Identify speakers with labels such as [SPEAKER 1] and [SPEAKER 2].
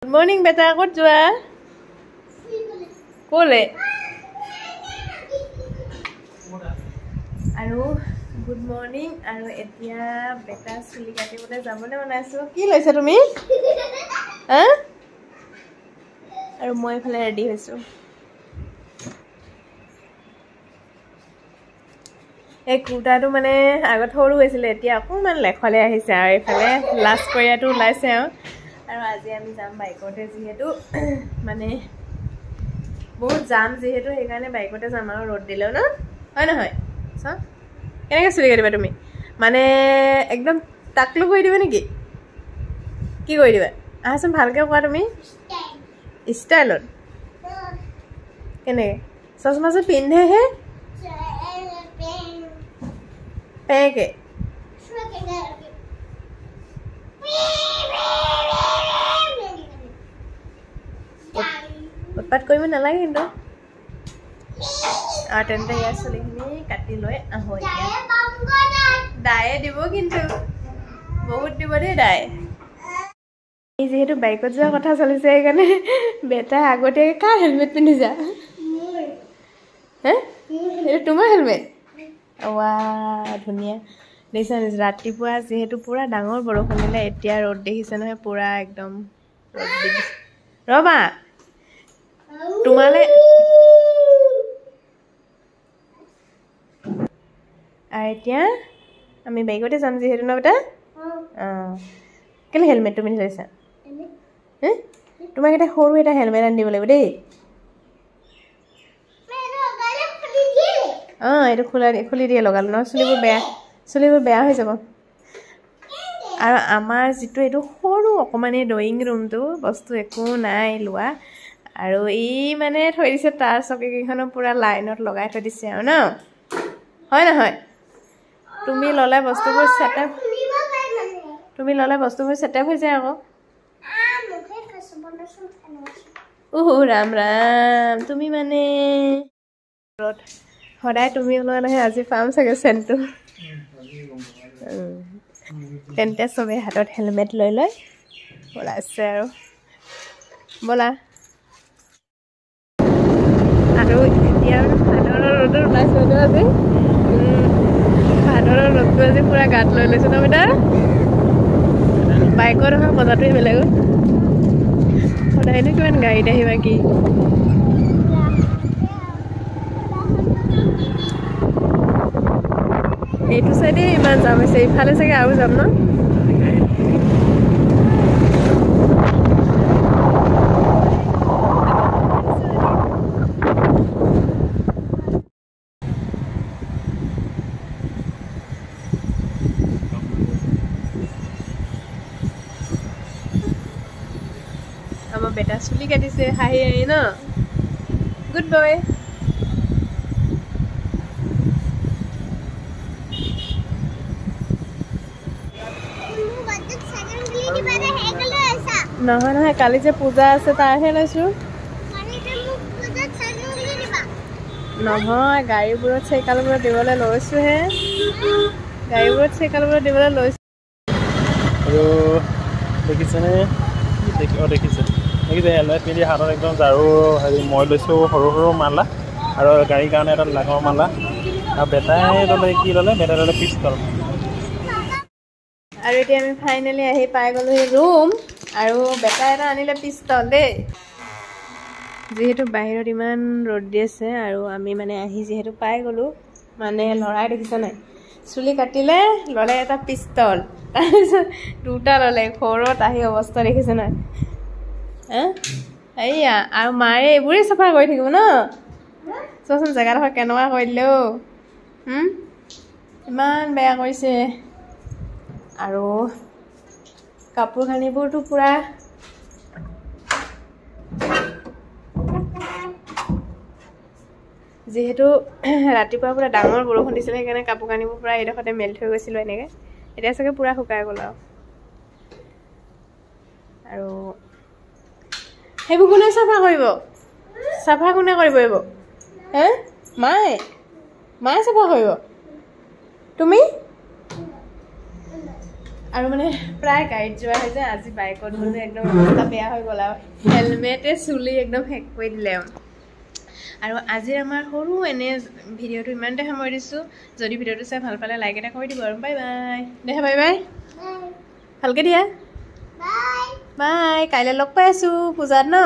[SPEAKER 1] Good morning, beta. What do you? Kole. Aru. Good morning. Aru etia beta suli kati bole jamole banaisu. Ki loise tumi? Ha? Aru moi phale ready hoisu. এই কুৰ্তাটো মানে আগত সৰু হৈছিল এতিয়া অকমান লেখলে আহিছে আৰু এফালে লাষ্ট কৰিয়াটো ওলাইছে আৰু আজি আমি যাম বাইকতে যিহেতু মানে বহুত জাম যিহেতু সেইকাৰণে বাইকতে যাম আৰু ৰ'দ দিলেও ন হয় নহয় চ কেনেকৈ চুলি কাটিবা তুমি মানে একদম টাকলু কৰি দিবা নেকি কি কৰি দিবা আহাচোন ভালকৈ কোৱা তুমি ষ্টাইলত কেনেকৈ চশমা যে পিন্ধেহে Pege. Utpat koi mana lagi itu? Tente ya suling ini kati loe ahoy ya. Daya dibo kintu. Bahut dibo deh daya. Ini jehitu bike aja kata solise kan beta agote kar helmet pindi ja. Hah? Itu cuma helmet. Wah, ধুনিয়া দেখিছা ৰাতিপুৱা যেহেতু পুৰা ডাঙৰ বৰষুণ দিলে এতিয়া ৰ'দ দেখিছে নহয় পুৰা একদম ৰ'দ দিছে ৰবা তোমালে এতিয়া আমি বাইকতে যাম যেহেতু ন বেটা কেলে হেলমেট তুমি লৈছা হে তোমাক এটা সৰু এটা হেলমেট আনি দিব লাগিব দেই এইটো খুলি দিয়ে লগালো ন চুলিবোৰ বেয়া হৈ যাব আৰু আমাৰ যিটো এইটো সৰু অকমানে ড্ৰয়িং ৰুমটো বস্তু একো নাই লোৱা আৰু এই মানে থৈ দিছে তাৰ চকীকেইখনো পুৰা লাইনত লগাই থৈ দিছে আৰু ন হয় নহয় তুমি ললে বস্তুবোৰ সেটআপ হৈ যায় আকৌ ৰাম ৰাম তুমি মানে সদায় তুমি ওলালেহে আজি পাম চাগে চেণ্টটো তেন্তে চবে হাতত হেলমেট লৈ ওলাইছে আৰু ব'লা আৰু এতিয়া ভাদৰৰ ৰ'দত ওলাইছে আজি ভাদৰৰ ৰ'দটো আজি পুৰা গাত লৈ লৈছো ন বেটা বাইকৰ নহয় মজাটোৱে বেলেগ সদায়নো কিমান গাড়ীত আহিবা কি এইটো সাইডে ইমান যাম আছে ইফালে চাগে আৰু যাম ন আমাৰ বেটা চুলি কাটিছে হাঁহি হাঁহি ন গুড বয় নহয় নহয় কালি যে পূজা আছে তাৰহে লৈছো নহয় গাড়ীবোৰত চাইকেলবোৰত দিবলৈ লৈছোহে গাড়ীবোৰত চাইকেলবোৰত দিবলৈ লৈছো
[SPEAKER 2] আৰু দেখিছেনে দেখিছে হেলমেট পিন্ধি হাতত একদম ঝাৰু হেৰি মই লৈছোঁ সৰু সৰু মালা আৰু গাড়ীৰ কাৰণে এটা ডাঙৰ মালা আৰু বেটাই ল'লে কি ল'লে বেটাই ল'লে পিষ্টল
[SPEAKER 1] আৰু এতিয়া আমি ফাইনেলি আহি পাই গ'লো ৰুম আৰু বেটা এটা আনিলে পিষ্টল দেই যেহেতু বাহিৰত ইমান ৰ'দ দি আছে আৰু আমি মানে আহি যেহেতু পাই গ'লো মানে লৰাই দেখিছ নাই চুলি কাটিলে ল'লে এটা পিষ্টল তাৰপিছত দুটা ল'লে ঘৰত আহি অৱস্থা দেখিছে নাই এইয়া আৰু মায়ে এইবোৰেই চাফা কৰি থাকিব ন চোৱাচোন জেগাডোখৰ কেনেকুৱা কৰি দিলে ইমান বেয়া কৰিছে আৰু কাপোৰ কানিবোৰতো পুৰা যেহেতু ৰাতিপুৱা পুৰা ডাঙৰ বৰষুণ দিছিলে সেইকাৰণে কাপোৰ কানিবোৰ পুৰা এইডোখৰতে মেল্ট হৈ গৈছিল এনেকৈ এতিয়া চাগে পুৰা শুকাই গ'ল আৰু সেইবোৰ কোনে চাফা কৰিব এইবোৰ হে মায়ে চাফা কৰিব তুমি আৰু মানে প্ৰায় গাড়ীত যোৱা হৈ যায় আজি বাইকত মানে একদম অৱস্থা বেয়া হৈ গ'ল আৰু হেলমেটে চুলি একদম শেষ কৰি দিলে আৰু আজি আমাৰ সৰু এনে ভিডিঅ'টো ইমানতে সামৰি দিছোঁ যদি ভিডিঅ'টো চাই ভাল পালে লাইক এটা কৰি দিব আৰু বাই বাই দেহা বাই বাই ভালকৈ দিয়া বাই বাই কাইলৈ লগ পাই আছোঁ পূজাত ন